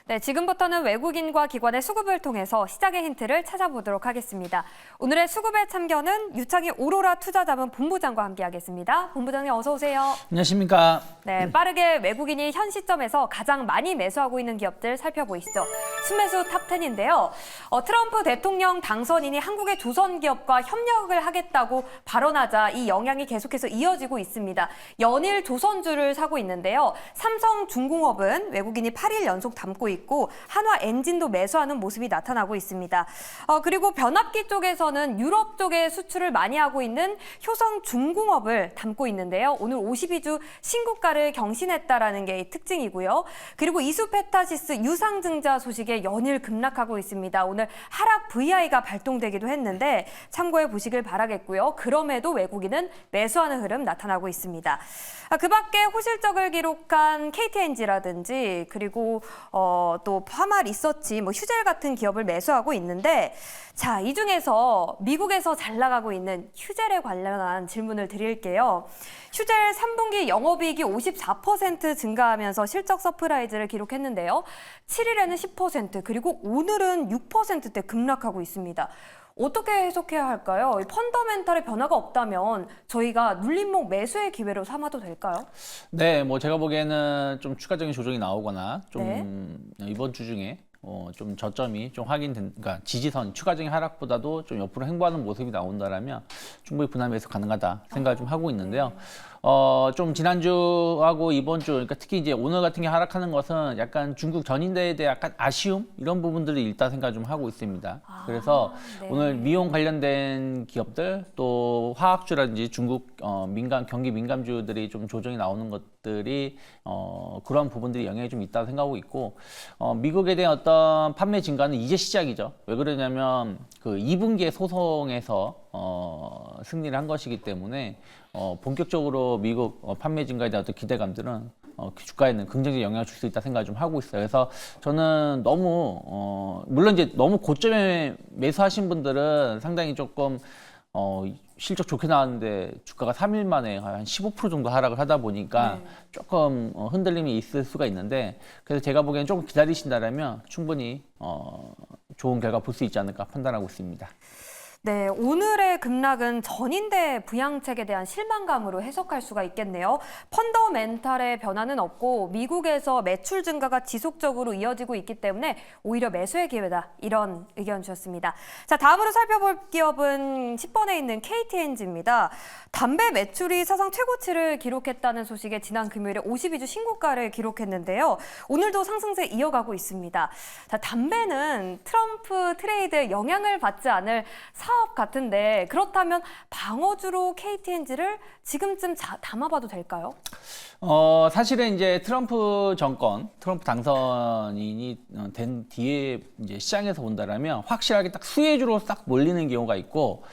네, 지금부터는 외국인과 기관의 수급을 통해서 시장의 힌트를 찾아보도록 하겠습니다. 오늘의 수급의 참견은 유창희 오로라 투자자문 본부장과 함께하겠습니다. 본부장님 어서 오세요. 안녕하십니까. 네, 빠르게 외국인이 현 시점에서 가장 많이 매수하고 있는 기업들 살펴보시죠. 순매수 탑10인데요. 트럼프 대통령 당선인이 한국의 조선 기업과 협력을 하겠다고 발언하자 이 영향이 계속해서 이어지고 있습니다. 연일 조선주를 사고 있는데요. 삼성중공업은 외국인이 8일 연속 담고 있고 한화 엔진도 매수하는 모습이 나타나고 있습니다. 그리고 변압기 쪽에서는 유럽 쪽에 수출을 많이 하고 있는 효성중공업을 담고 있는데요. 오늘 52주 신고가를 경신했다라는 게 특징이고요. 그리고 이수페타시스 유상증자 소식에 연일 급락하고 있습니다. 오늘 하락 VI가 발동되기도 했는데 참고해 보시길 바라겠고요. 그럼에도 외국인은 매수하는 흐름 나타나고 있습니다. 그 밖에 호실적을 기록한 KTNG라든지 그리고 또 파마 리서치, 휴젤 같은 기업을 매수하고 있는데 자, 이 중에서 미국에서 잘 나가고 있는 휴젤에 관련한 질문을 드릴게요. 휴젤 3분기 영업이익이 54% 증가하면서 실적 서프라이즈를 기록했는데요. 7일에는 10% 그리고 오늘은 6%대 급락하고 있습니다. 어떻게 해석해야 할까요? 펀더멘탈의 변화가 없다면 저희가 눌림목 매수의 기회로 삼아도 될까요? 네, 제가 보기에는 좀 추가적인 조정이 나오거나 네. 이번 주 중에 좀 저점이 좀 그러니까 지지선 추가적인 하락보다도 좀 옆으로 횡보하는 모습이 나온다라면 충분히 분할 매수 가능하다 생각을 좀 하고 있는데요. 좀 지난주하고 이번 주, 그러니까 특히 이제 오늘 같은 게 하락하는 것은 약간 중국 전인대에 대해 약간 아쉬움 이런 부분들이 일단 생각 좀 하고 있습니다. 그래서 네. 오늘 미용 관련된 기업들 또 화학주라든지 중국 경기 민감주들이 좀 조정이 나오는 것들이 그런 부분들이 영향이 좀 있다고 생각하고 있고 미국에 대한 어떤 판매 증가는 이제 시작이죠. 왜 그러냐면 그 2분기에 소송에서 승리를 한 것이기 때문에 본격적으로 미국 판매 증가에 대한 어떤 기대감들은 주가에는 긍정적 영향을 줄 수 있다 생각을 좀 하고 있어요. 그래서 저는 너무 물론 이제 너무 고점에 매수하신 분들은 상당히 조금 실적 좋게 나왔는데 주가가 3일 만에 한 15% 정도 하락을 하다 보니까 조금 흔들림이 있을 수가 있는데 그래서 제가 보기에는 조금 기다리신다면 충분히 좋은 결과 볼 수 있지 않을까 판단하고 있습니다. 네, 오늘의 급락은 전인대 부양책에 대한 실망감으로 해석할 수가 있겠네요. 펀더멘탈의 변화는 없고 미국에서 매출 증가가 지속적으로 이어지고 있기 때문에 오히려 매수의 기회다. 이런 의견 주셨습니다. 자, 다음으로 살펴볼 기업은 10번에 있는 KTNG입니다. 담배 매출이 사상 최고치를 기록했다는 소식에 지난 금요일에 52주 신고가를 기록했는데요. 오늘도 상승세 이어가고 있습니다. 자, 담배는 트럼프 트레이드에 영향을 받지 않을 사업 같은데 그렇다면 방어주로 KTNG를 지금쯤 담아봐도 될까요? 사실은 이제 트럼프 당선인이 된 뒤에 이제 시장에서 본다라면 확실하게 딱 수혜주로 딱 몰리는 경우가 있고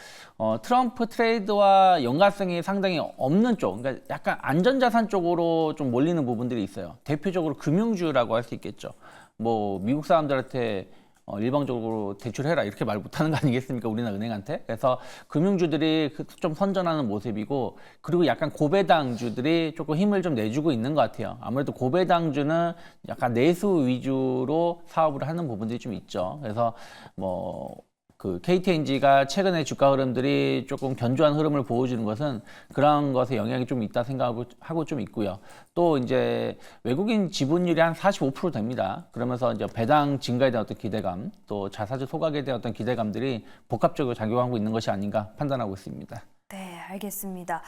트럼프 트레이드와 연관성이 상당히 없는 쪽, 그러니까 약간 안전자산 쪽으로 좀 몰리는 부분들이 있어요. 대표적으로 금융주라고 할 수 있겠죠. 미국 사람들한테 일방적으로 대출해라 이렇게 말 못하는 거 아니겠습니까? 우리나라 은행한테. 그래서 금융주들이 좀 선전하는 모습이고 그리고 약간 고배당주들이 조금 힘을 좀 내주고 있는 것 같아요. 아무래도 고배당주는 약간 내수 위주로 사업을 하는 부분들이 좀 있죠. 그래서 그 KTNG가 최근에 주가 흐름들이 조금 견조한 흐름을 보여주는 것은 그런 것에 영향이 좀 있다 생각하고 좀 있고요. 또 이제 외국인 지분율이 한 45% 됩니다. 그러면서 이제 배당 증가에 대한 어떤 기대감, 또 자사주 소각에 대한 어떤 기대감들이 복합적으로 작용하고 있는 것이 아닌가 판단하고 있습니다. 네, 알겠습니다.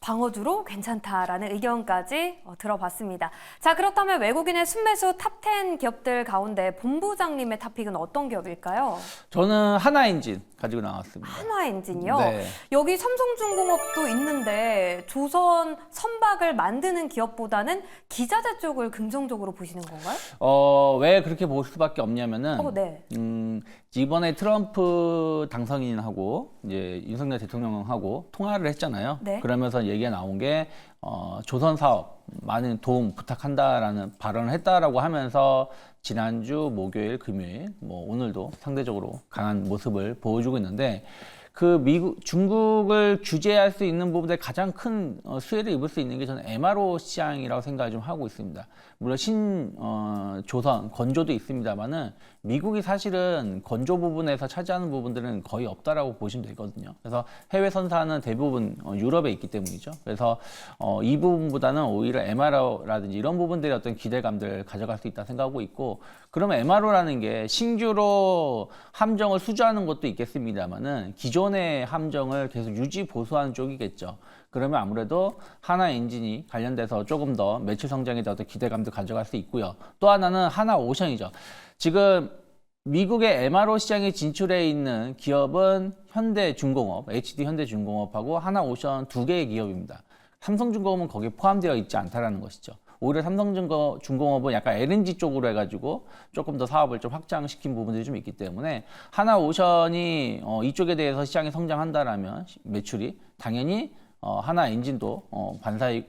방어주로 괜찮다라는 의견까지 들어봤습니다. 자, 그렇다면 외국인의 순매수 탑10 기업들 가운데 본부장님의 탑픽은 어떤 기업일까요? 저는 하나엔진 가지고 나왔습니다. 한화엔진이요? 네. 여기 삼성중공업도 있는데 조선 선박을 만드는 기업보다는 기자재 쪽을 긍정적으로 보시는 건가요? 왜 그렇게 볼 수밖에 없냐면은 네. 이번에 트럼프 당선인하고 이제 윤석열 대통령하고 통화를 했잖아요. 네. 그러면서 얘기가 나온 게 조선 사업 많은 도움 부탁한다라는 발언을 했다라고 하면서 지난주 목요일, 금요일, 오늘도 상대적으로 강한 모습을 보여주고 있는데 중국을 규제할 수 있는 부분에 가장 큰 수혜를 입을 수 있는 게 저는 MRO 시장이라고 생각을 좀 하고 있습니다. 물론 조선, 건조도 있습니다만은 미국이 사실은 건조 부분에서 차지하는 부분들은 거의 없다라고 보시면 되거든요. 그래서 해외 선사는 대부분 유럽에 있기 때문이죠. 그래서 이 부분보다는 오히려 MRO라든지 이런 부분들의 어떤 기대감들을 가져갈 수 있다 생각하고 있고, 그러면 MRO라는 게 신규로 함정을 수주하는 것도 있겠습니다만은 기존의 함정을 계속 유지 보수하는 쪽이겠죠. 그러면 아무래도 하나 엔진이 관련돼서 조금 더 매출 성장에 대한 어떤 기대감도 가져갈 수 있고요. 또 하나는 하나 오션이죠. 지금 미국의 MRO 시장에 진출해 있는 기업은 현대중공업, HD 현대중공업하고 하나오션 두 개의 기업입니다. 삼성중공업은 거기에 포함되어 있지 않다라는 것이죠. 오히려 삼성중공업은 약간 LNG 쪽으로 해가지고 조금 더 사업을 좀 확장시킨 부분들이 좀 있기 때문에 하나오션이 이쪽에 대해서 시장이 성장한다라면 매출이 당연히 하나 엔진도 반사의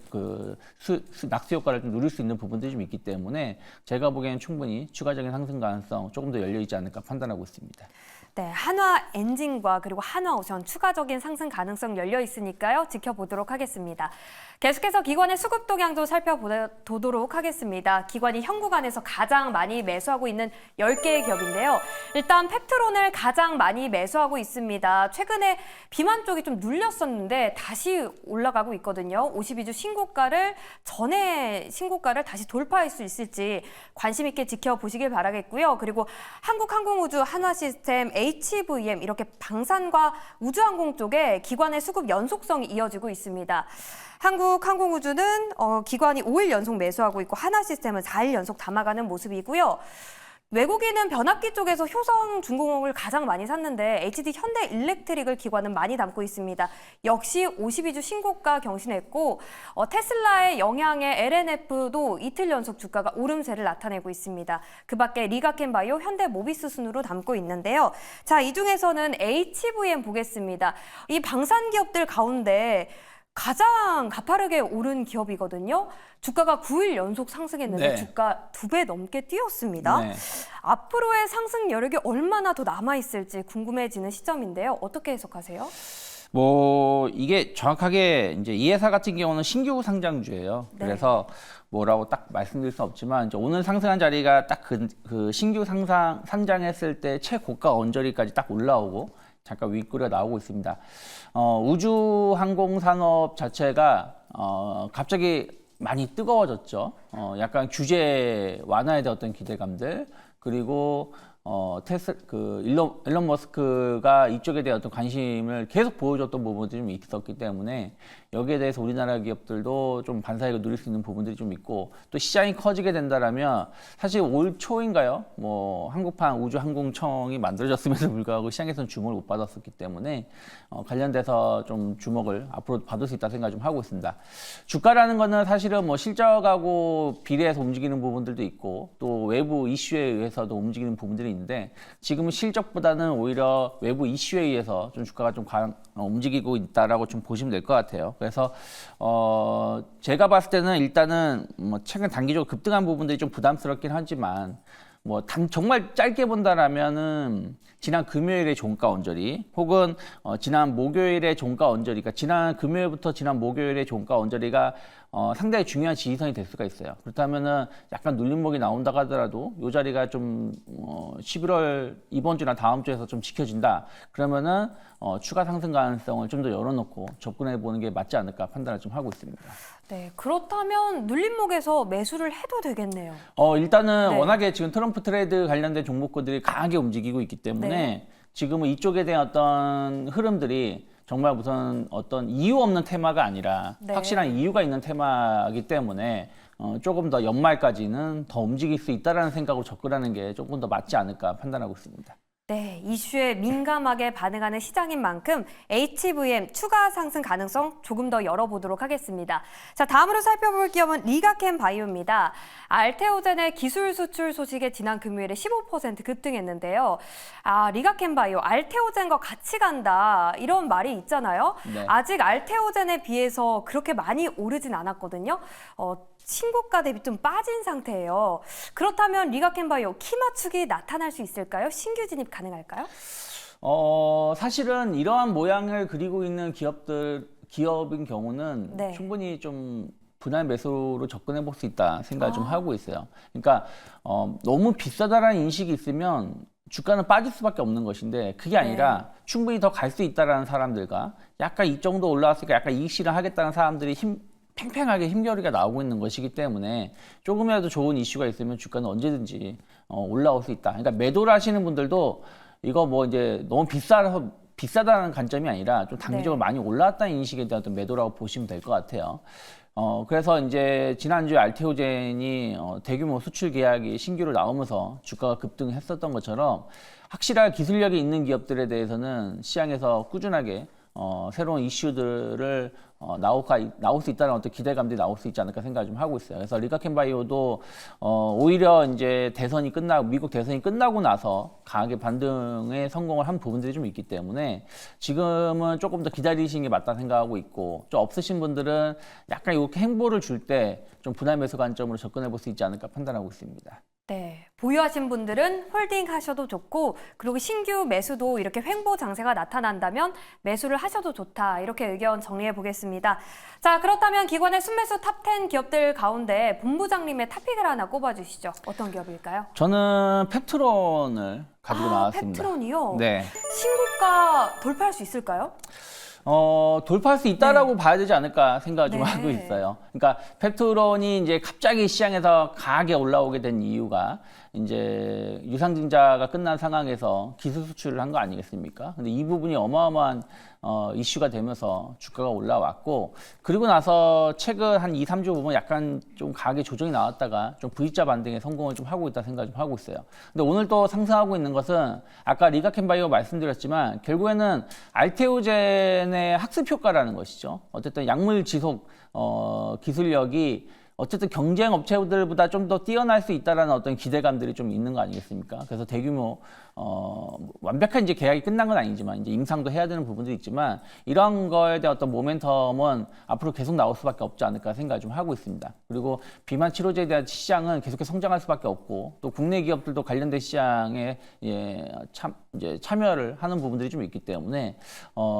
낙수 효과를 좀 누릴 수 있는 부분들이 좀 있기 때문에 제가 보기에는 충분히 추가적인 상승 가능성 조금 더 열려 있지 않을까 판단하고 있습니다. 네, 한화 엔진과 그리고 한화오션 추가적인 상승 가능성 열려 있으니까요. 지켜보도록 하겠습니다. 계속해서 기관의 수급 동향도 살펴보도록 하겠습니다. 기관이 현 구간에서 가장 많이 매수하고 있는 10개의 기업인데요. 일단 펩트론을 가장 많이 매수하고 있습니다. 최근에 비만 쪽이 좀 눌렸었는데 다시 올라가고 있거든요. 52주 신고가를 전에 신고가를 다시 돌파할 수 있을지 관심 있게 지켜보시길 바라겠고요. 그리고 한국항공우주, 한화시스템, HVM 이렇게 방산과 우주항공 쪽에 기관의 수급 연속성이 이어지고 있습니다. 한국항공우주는 기관이 5일 연속 매수하고 있고 한화시스템은 4일 연속 담아가는 모습이고요. 외국인은 변압기 쪽에서 효성중공업을 가장 많이 샀는데 HD 현대일렉트릭을 기관은 많이 담고 있습니다. 역시 52주 신고가 경신했고 테슬라의 영향에 LNF도 이틀 연속 주가가 오름세를 나타내고 있습니다. 그 밖에 리가켄바이오, 현대모비스 순으로 담고 있는데요. 자, 이 중에서는 HVM 보겠습니다. 이 방산 기업들 가운데 가장 가파르게 오른 기업이거든요. 주가가 9일 연속 상승했는데 네. 주가 2배 넘게 뛰었습니다. 네. 앞으로의 상승 여력이 얼마나 더 남아있을지 궁금해지는 시점인데요. 어떻게 해석하세요? 이게 정확하게 이제 이 회사 같은 경우는 신규 상장주예요. 네. 그래서 뭐라고 딱 말씀드릴 수 없지만 이제 오늘 상승한 자리가 딱 그 신규 상장했을 때 최고가 언저리까지 딱 올라오고 잠깐 윗꼬리가 나오고 있습니다. 우주 항공 산업 자체가 갑자기 많이 뜨거워졌죠. 약간 규제 완화에 대한 어떤 기대감들, 그리고 일론 머스크가 이쪽에 대한 어떤 관심을 계속 보여줬던 부분들이 좀 있었기 때문에 여기에 대해서 우리나라 기업들도 좀 반사이익을 누릴 수 있는 부분들이 좀 있고, 또 시장이 커지게 된다라면 사실 올 초인가요? 한국판 우주항공청이 만들어졌음에도 불구하고 시장에서는 주목을 못 받았었기 때문에 관련돼서 좀 주목을 앞으로 받을 수 있다 생각 좀 하고 있습니다. 주가라는 거는 사실은 실적하고 비례해서 움직이는 부분들도 있고 또 외부 이슈에 의해서도 움직이는 부분들이 있는데 지금은 실적보다는 오히려 외부 이슈에 의해서 좀 주가가 좀 움직이고 있다라고 좀 보시면 될 것 같아요. 그래서 제가 봤을 때는 일단은 최근 단기적으로 급등한 부분들이 좀 부담스럽긴 하지만 정말 짧게 본다라면은 지난 금요일의 종가 언저리 혹은 지난 목요일의 종가 언저리, 그러니까 지난 금요일부터 지난 목요일의 종가 언저리가 상당히 중요한 지지선이 될 수가 있어요. 그렇다면은 약간 눌림목이 나온다고 하더라도 이 자리가 좀 11월 이번 주나 다음 주에서 좀 지켜진다. 그러면은 추가 상승 가능성을 좀 더 열어놓고 접근해 보는 게 맞지 않을까 판단을 좀 하고 있습니다. 네, 그렇다면 눌림목에서 매수를 해도 되겠네요. 일단은 네. 워낙에 지금 트럼프 트레이드 관련된 종목군들이 강하게 움직이고 있기 때문에 네. 지금은 이쪽에 대한 어떤 흐름들이 정말 무슨 어떤 이유 없는 테마가 아니라 네. 확실한 이유가 있는 테마이기 때문에 조금 더 연말까지는 더 움직일 수 있다는 생각으로 접근하는 게 조금 더 맞지 않을까 판단하고 있습니다. 네, 이슈에 민감하게 반응하는 시장인 만큼 HVM 추가 상승 가능성 조금 더 열어보도록 하겠습니다. 자, 다음으로 살펴볼 기업은 리가켄바이오입니다. 알테오젠의 기술 수출 소식에 지난 금요일에 15% 급등했는데요. 리가켄바이오, 알테오젠과 같이 간다 이런 말이 있잖아요. 네. 아직 알테오젠에 비해서 그렇게 많이 오르진 않았거든요. 신고가 대비 좀 빠진 상태예요. 그렇다면 리가켄바이오 키 맞추기 나타날 수 있을까요? 신규 진입 가능할까요? 사실은 이러한 모양을 그리고 있는 기업인 경우는 네. 충분히 좀 분할 매수로 접근해 볼 수 있다 생각을 좀 하고 있어요. 그러니까 너무 비싸다라는 인식이 있으면 주가는 빠질 수밖에 없는 것인데 그게 아니라 충분히 더 갈 수 있다라는 사람들과 약간 이 정도 올라왔으니까 약간 이익 실현하겠다는 사람들이 팽팽하게 힘겨루기가 나오고 있는 것이기 때문에 조금이라도 좋은 이슈가 있으면 주가는 언제든지 올라올 수 있다. 그러니까 매도를 하시는 분들도 이거 뭐 이제 너무 비싸다는 관점이 아니라 좀 단기적으로 많이 올라왔다는 인식에 대한 어떤 매도라고 보시면 될 것 같아요. 그래서 이제 지난주에 알테오젠이 대규모 수출 계약이 신규로 나오면서 주가가 급등했었던 것처럼 확실한 기술력이 있는 기업들에 대해서는 시장에서 꾸준하게 새로운 이슈들을 나올 수 있다는 어떤 기대감들이 나올 수 있지 않을까 생각을 좀 하고 있어요. 그래서 리가켄바이오도 오히려 이제 미국 대선이 끝나고 나서 강하게 반등에 성공을 한 부분들이 좀 있기 때문에 지금은 조금 더 기다리시는 게 맞다 생각하고 있고 좀 없으신 분들은 약간 이렇게 행보를 줄 때 좀 분할 매수 관점으로 접근해 볼 수 있지 않을까 판단하고 있습니다. 네, 보유하신 분들은 홀딩 하셔도 좋고 그리고 신규 매수도 이렇게 횡보 장세가 나타난다면 매수를 하셔도 좋다. 이렇게 의견 정리해 보겠습니다. 자, 그렇다면 기관의 순매수 탑10 기업들 가운데 본부장님의 탑픽을 하나 꼽아주시죠. 어떤 기업일까요? 저는 펩트론을 가지고 나왔습니다. 펩트론이요? 네. 신고가 돌파할 수 있을까요? 돌파할 수 있다라고 봐야 되지 않을까 생각을 좀 하고 있어요. 그러니까 펩트론이 이제 갑자기 시장에서 강하게 올라오게 된 이유가 이제 유상증자가 끝난 상황에서 기술 수출을 한 거 아니겠습니까? 근데 이 부분이 어마어마한 이슈가 되면서 주가가 올라왔고 그리고 나서 최근 한 2, 3주 보면 약간 좀 강하게 조정이 나왔다가 좀 V자 반등에 성공을 좀 하고 있다 생각을 좀 하고 있어요. 근데 오늘 또 상승하고 있는 것은 아까 리가켄바이오 말씀드렸지만 결국에는 알테오젠의 학습 효과라는 것이죠. 어쨌든 약물 지속 기술력이 어쨌든 경쟁 업체들보다 좀 더 뛰어날 수 있다라는 어떤 기대감들이 좀 있는 거 아니겠습니까? 그래서 대규모 완벽한 이제 계약이 끝난 건 아니지만 이제 임상도 해야 되는 부분들이 있지만 이런 거에 대한 어떤 모멘텀은 앞으로 계속 나올 수밖에 없지 않을까 생각을 좀 하고 있습니다. 그리고 비만 치료제에 대한 시장은 계속해서 성장할 수밖에 없고 또 국내 기업들도 관련된 시장에 이제 참여를 하는 부분들이 좀 있기 때문에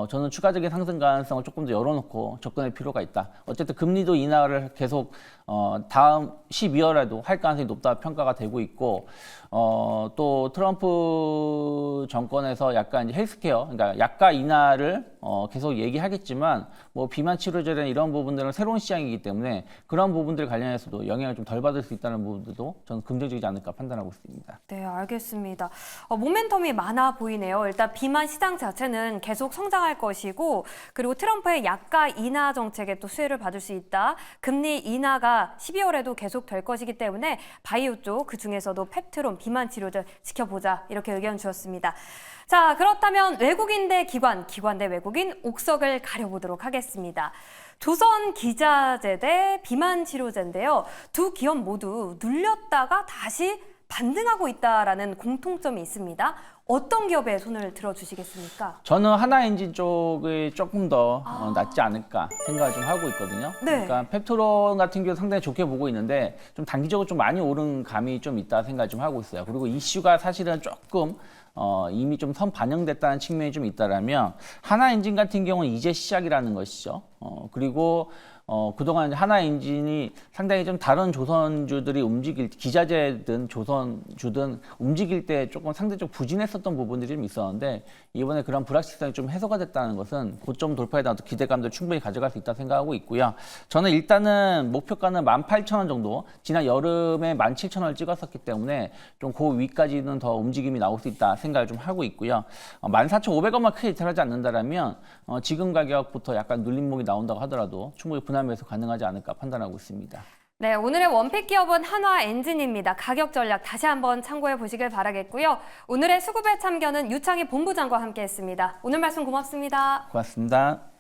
저는 추가적인 상승 가능성을 조금 더 열어놓고 접근할 필요가 있다. 어쨌든 금리도 인하를 계속 다음 12월에도 할 가능성이 높다 평가가 되고 있고 또 트럼프 정권에서 약간 이제 헬스케어, 그러니까 약가 인하를 계속 얘기하겠지만 뭐 비만 치료제나 이런 부분들은 새로운 시장이기 때문에 그런 부분들 관련해서도 영향을 좀 덜 받을 수 있다는 부분들도 저는 긍정적이지 않을까 판단하고 있습니다. 네, 알겠습니다. 모멘텀이 많아 보이네요. 일단 비만 시장 자체는 계속 성장할 것이고 그리고 트럼프의 약가 인하 정책에 또 수혜를 받을 수 있다. 금리 인하가 12월에도 계속 될 것이기 때문에 바이오 쪽 그중에서도 펩트론 비만 치료제 지켜보자 이렇게 의견 주었습니다. 자, 그렇다면 외국인 대 기관, 기관 대 외국인 옥석을 가려보도록 하겠습니다. 조선기자재 대 비만치료제인데요. 두 기업 모두 눌렸다가 다시 반등하고 있다라는 공통점이 있습니다. 어떤 기업에 손을 들어주시겠습니까? 저는 하나엔진 쪽이 조금 더 낫지 않을까 생각을 좀 하고 있거든요. 네. 그러니까 펩트론 같은 경우 상당히 좋게 보고 있는데 좀 단기적으로 좀 많이 오른 감이 좀 있다 생각을 좀 하고 있어요. 그리고 이슈가 사실은 조금 이미 좀 선 반영됐다는 측면이 좀 있다라면 하나엔진 같은 경우는 이제 시작이라는 것이죠. 그리고 그동안 하나엔진이 상당히 좀 다른 조선주들이 기자재든 조선주든 움직일 때 조금 상대적으로 부진했었던 부분들이 좀 있었는데 이번에 그런 불확실성이 좀 해소가 됐다는 것은 고점 돌파에 대한 기대감들 충분히 가져갈 수 있다 생각하고 있고요. 저는 일단은 목표가는 18,000원 정도, 지난 여름에 17,000원을 찍었었기 때문에 좀 그 위까지는 더 움직임이 나올 수 있다 생각을 좀 하고 있고요. 14,500원만 크게 이탈하지 않는다라면 지금 가격부터 약간 눌림목이 나온다고 하더라도 충분히 분할 매수 가능하지 않을까 판단하고 있습니다. 네, 오늘의 원픽 기업은 한화엔진입니다. 가격 전략 다시 한번 참고해 보시길 바라겠고요. 오늘의 수급에 참견은 유창희 본부장과 함께했습니다. 오늘 말씀 고맙습니다. 고맙습니다.